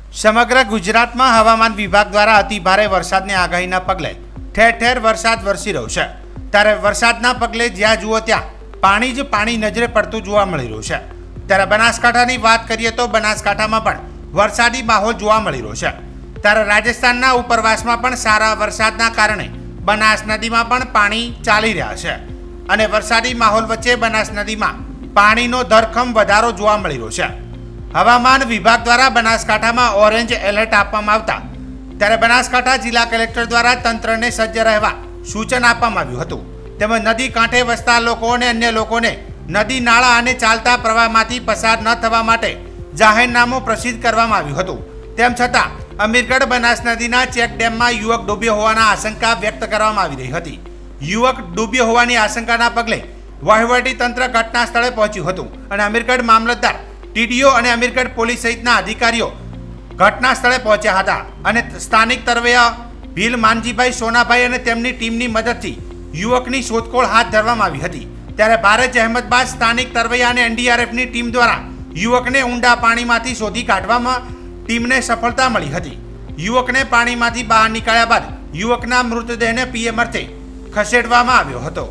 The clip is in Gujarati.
સમગ્ર ગુજરાતમાં હવામાન વિભાગ દ્વારા અતિ ભારે વરસાદની આગાહીના પગલે ઠેર ઠેર વરસાદ વરસી રહ્યો છે। ત્યારે વરસાદના પગલે જ્યાં જુઓ ત્યાં પાણી જ પાણી નજરે પડતું જોવા મળી રહ્યું છે। ત્યારે બનાસકાંઠાની વાત કરીએ તો બનાસકાંઠામાં પણ વરસાદી માહોલ જોવા મળી રહ્યો છે। ત્યારે રાજસ્થાનના ઉપરવાસમાં પણ સારા વરસાદના કારણે બનાસ નદીમાં પણ પાણી ચાલી રહ્યા છે અને વરસાદી માહોલ વચ્ચે બનાસ નદીમાં પાણીનો ધરખમ વધારો જોવા મળી રહ્યો છે। હવામાન વિભાગ દ્વારા બનાસકાંઠામાં ઓરેન્જ એલર્ટ આપવામાં આવતા ત્યારે બનાસકાંઠા જિલ્લા કલેક્ટર દ્વારા તંત્રને સજ્જ રહેવા સૂચન આપવામાં આવ્યું હતું। તેમજ નદી કાંઠે વસતા લોકો અને અન્ય લોકોને નદી નાળા અને ચાલતા પ્રવાહમાંથી પસાર ન થવા માટે જાહેરનામું પ્રસિદ્ધ કરવામાં આવ્યું હતું। તેમ છતાં અમીરગઢ બનાસ નદીના ચેક ડેમમાં યુવક ડૂબ્યો હોવાના આશંકા વ્યક્ત કરવામાં આવી રહી હતી। યુવક ડૂબ્યો હોવાની આશંકાના પગલે વહીવટી તંત્ર ઘટના સ્થળે પહોંચ્યું હતું અને અમીરગઢ મામલતદાર, ટીડીઓ અને અમીરગઢ પોલીસ સહિતના અધિકારીઓ ઘટના સ્થળે પહોંચ્યા હતા અને સ્થાનિક તરવૈયા ભીલ માનજીભાઈ સોનાભાઈ અને તેમની ટીમની મદદથી યુવકની શોધખોળ હાથ ધરવામાં આવી હતી। ત્યારે ભારે જહેમત બાદ સ્થાનિક તરવૈયા અને એનડીઆરએફની ટીમ દ્વારા યુવકને ઊંડા પાણીમાંથી શોધી કાઢવામાં ટીમને સફળતા મળી હતી। યુવકને પાણીમાંથી બહાર નીકાળ્યા બાદ યુવકના મૃતદેહને પીએમ અર્થે ખસેડવામાં આવ્યો હતો।